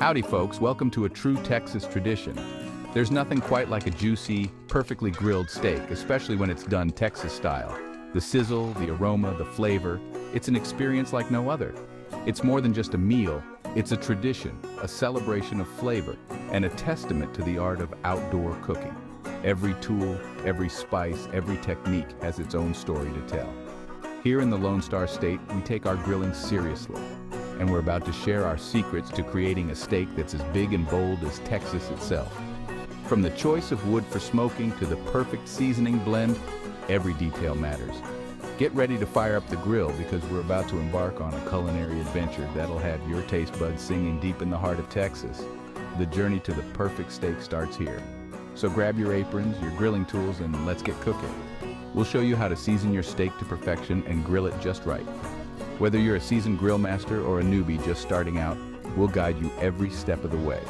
Howdy folks, welcome to a true Texas tradition. There's nothing quite like a juicy, perfectly grilled steak, especially when it's done Texas style. The sizzle, the aroma, the flavor, it's an experience like no other. It's more than just a meal, it's a tradition, a celebration of flavor, and a testament to the art of outdoor cooking. Every tool, every spice, every technique has its own story to tell. Here in the Lone Star State, we take our grilling seriously, and we're about to share our secrets to creating a steak that's as big and bold as Texas itself. From the choice of wood for smoking to the perfect seasoning blend, every detail matters. Get ready to fire up the grill because we're about to embark on a culinary adventure that'll have your taste buds singing deep in the heart of Texas. The journey to the perfect steak starts here. So grab your aprons, your grilling tools, and let's get cooking. We'll show you how to season your steak to perfection and grill it just right. Whether you're a seasoned grill master or a newbie just starting out, we'll guide you every step of the way.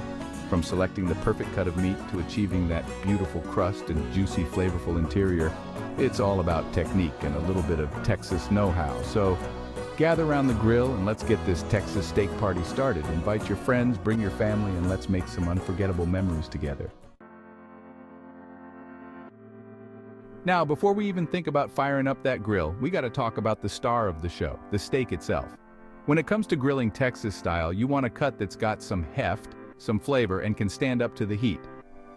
From selecting the perfect cut of meat to achieving that beautiful crust and juicy, flavorful interior, it's all about technique and a little bit of Texas know-how. So gather around the grill and let's get this Texas steak party started. Invite your friends, bring your family, and let's make some unforgettable memories together. Now, before we even think about firing up that grill, we gotta talk about the star of the show, the steak itself. When it comes to grilling Texas style, you want a cut that's got some heft, some flavor, and can stand up to the heat.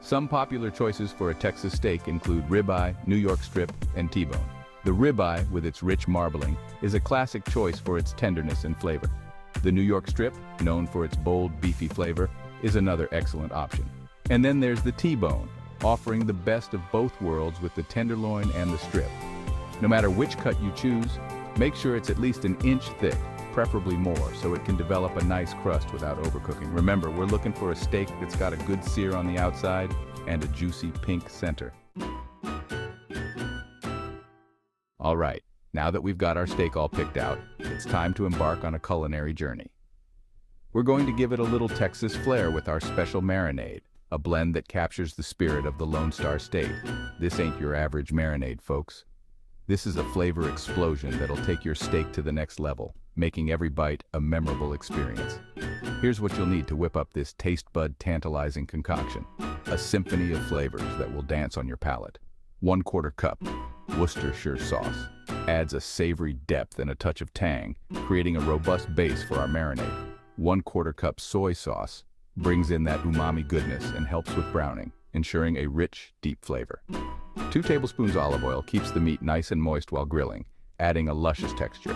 Some popular choices for a Texas steak include ribeye, New York strip, and T-bone. The ribeye, with its rich marbling, is a classic choice for its tenderness and flavor. The New York strip, known for its bold, beefy flavor, is another excellent option. And then there's the T-bone, offering the best of both worlds with the tenderloin and the strip. No matter which cut you choose, make sure it's at least an inch thick, preferably more, so it can develop a nice crust without overcooking. Remember, we're looking for a steak that's got a good sear on the outside and a juicy pink center. All right, now that we've got our steak all picked out, it's time to embark on a culinary journey. We're going to give it a little Texas flair with our special marinade, a blend that captures the spirit of the Lone Star State. This ain't your average marinade, folks. This is a flavor explosion that'll take your steak to the next level, making every bite a memorable experience. Here's what you'll need to whip up this taste bud tantalizing concoction. A symphony of flavors that will dance on your palate. 1/4 cup Worcestershire sauce adds a savory depth and a touch of tang, creating a robust base for our marinade. 1/4 cup soy sauce brings in that umami goodness and helps with browning, ensuring a rich, deep flavor. 2 tablespoons olive oil keeps the meat nice and moist while grilling, adding a luscious texture.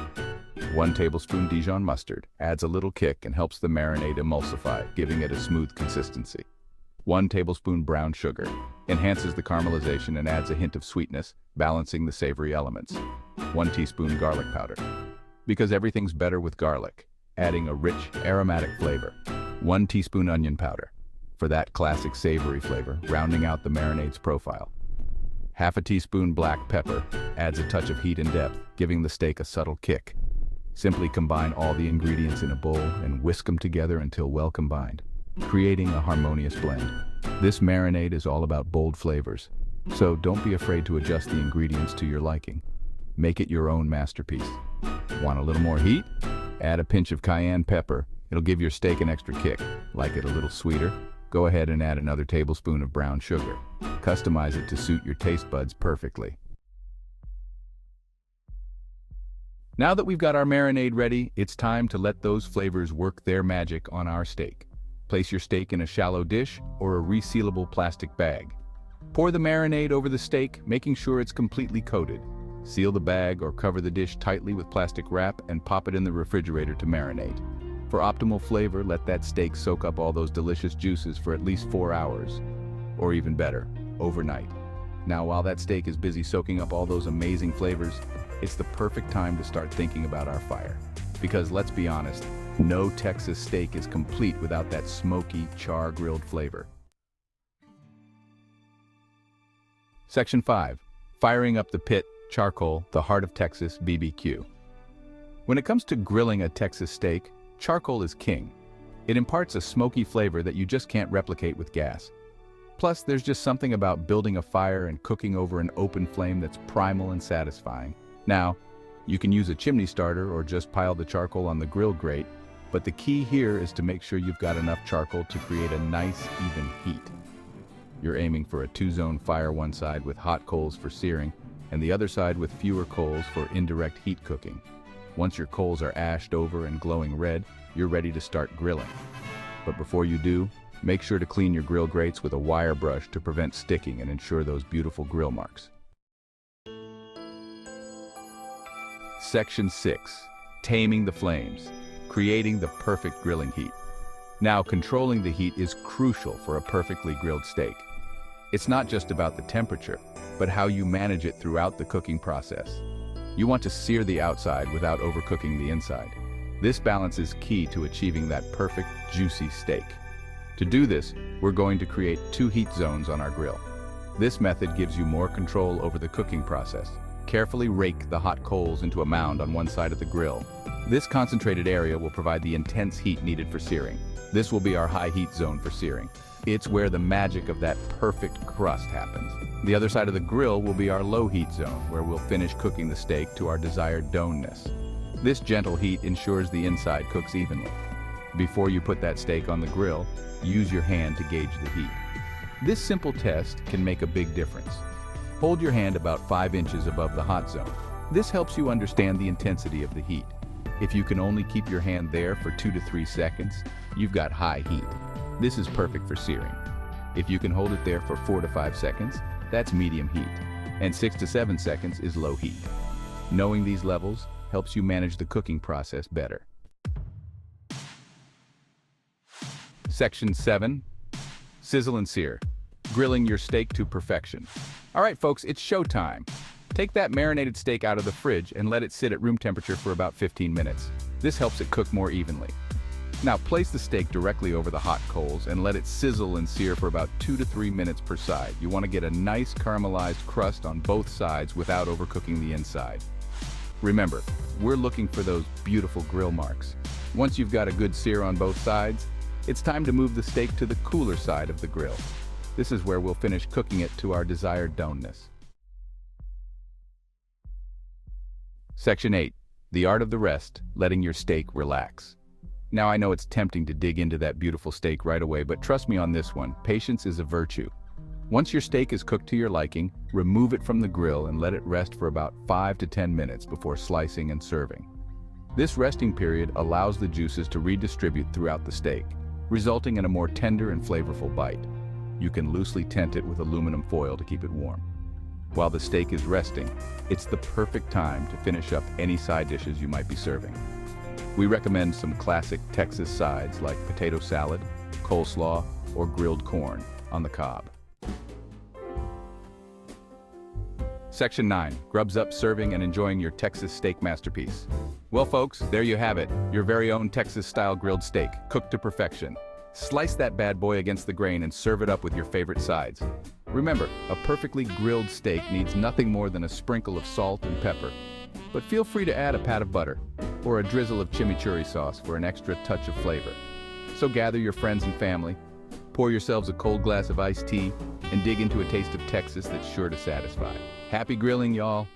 1 tablespoon Dijon mustard adds a little kick and helps the marinade emulsify, giving it a smooth consistency. 1 tablespoon brown sugar enhances the caramelization and adds a hint of sweetness, balancing the savory elements. 1 teaspoon garlic powder, because everything's better with garlic, adding a rich, aromatic flavor. 1 teaspoon onion powder, for that classic savory flavor, rounding out the marinade's profile. 1/2 teaspoon black pepper adds a touch of heat and depth, giving the steak a subtle kick. Simply combine all the ingredients in a bowl and whisk them together until well combined, creating a harmonious blend. This marinade is all about bold flavors, so don't be afraid to adjust the ingredients to your liking. Make it your own masterpiece. Want a little more heat? Add a pinch of cayenne pepper. It'll give your steak an extra kick. Like it a little sweeter? Go ahead and add another tablespoon of brown sugar. Customize it to suit your taste buds perfectly. Now that we've got our marinade ready, it's time to let those flavors work their magic on our steak. Place your steak in a shallow dish or a resealable plastic bag. Pour the marinade over the steak, making sure it's completely coated. Seal the bag or cover the dish tightly with plastic wrap and pop it in the refrigerator to marinate. For optimal flavor, let that steak soak up all those delicious juices for at least 4 hours, or even better, overnight. Now, while that steak is busy soaking up all those amazing flavors, it's the perfect time to start thinking about our fire. Because let's be honest, no Texas steak is complete without that smoky, char-grilled flavor. Section 5. Firing up the pit, charcoal, the heart of Texas BBQ. When it comes to grilling a Texas steak, charcoal is king. It imparts a smoky flavor that you just can't replicate with gas. Plus, there's just something about building a fire and cooking over an open flame that's primal and satisfying. Now, you can use a chimney starter or just pile the charcoal on the grill grate, But the key here is to make sure you've got enough charcoal to create a nice, even heat. You're aiming for a 2-zone fire, one side with hot coals for searing, and the other side with fewer coals for indirect heat cooking. Once your coals are ashed over and glowing red, you're ready to start grilling. But before you do, make sure to clean your grill grates with a wire brush to prevent sticking and ensure those beautiful grill marks. Section 6. Taming the flames. Creating the perfect grilling heat. Now, controlling the heat is crucial for a perfectly grilled steak. It's not just about the temperature, but how you manage it throughout the cooking process. You want to sear the outside without overcooking the inside. This balance is key to achieving that perfect, juicy steak. To do this, we're going to create 2 heat zones on our grill. This method gives you more control over the cooking process. Carefully rake the hot coals into a mound on one side of the grill. This concentrated area will provide the intense heat needed for searing. This will be our high heat zone for searing. It's where the magic of that perfect crust happens. The other side of the grill will be our low heat zone, where we'll finish cooking the steak to our desired doneness. This gentle heat ensures the inside cooks evenly. Before you put that steak on the grill, use your hand to gauge the heat. This simple test can make a big difference. Hold your hand about 5 inches above the hot zone. This helps you understand the intensity of the heat. If you can only keep your hand there for 2 to 3 seconds, you've got high heat. This is perfect for searing. If you can hold it there for 4 to 5 seconds, that's medium heat, and 6 to 7 seconds is low heat. Knowing these levels helps you manage the cooking process better. Section 7. Sizzle and Sear. Grilling your steak to perfection. All right, folks, it's showtime. Take that marinated steak out of the fridge and let it sit at room temperature for about 15 minutes. This helps it cook more evenly. Now place the steak directly over the hot coals and let it sizzle and sear for about 2 to 3 minutes per side. You want to get a nice caramelized crust on both sides without overcooking the inside. Remember, we're looking for those beautiful grill marks. Once you've got a good sear on both sides, it's time to move the steak to the cooler side of the grill. This is where we'll finish cooking it to our desired doneness. Section 8. The art of the rest, letting your steak relax. Now I know it's tempting to dig into that beautiful steak right away, but trust me on this one, patience is a virtue. Once your steak is cooked to your liking, remove it from the grill and let it rest for about 5 to 10 minutes before slicing and serving. This resting period allows the juices to redistribute throughout the steak, resulting in a more tender and flavorful bite. You can loosely tent it with aluminum foil to keep it warm. While the steak is resting, it's the perfect time to finish up any side dishes you might be serving. We recommend some classic Texas sides like potato salad, coleslaw, or grilled corn on the cob. Section 9. Grubs up serving and enjoying your Texas steak masterpiece. Well, folks, there you have it, your very own Texas-style grilled steak, cooked to perfection. Slice that bad boy against the grain and serve it up with your favorite sides. Remember, a perfectly grilled steak needs nothing more than a sprinkle of salt and pepper. But feel free to add a pat of butter or a drizzle of chimichurri sauce for an extra touch of flavor. So gather your friends and family, pour yourselves a cold glass of iced tea, and dig into a taste of Texas that's sure to satisfy. Happy grilling, y'all!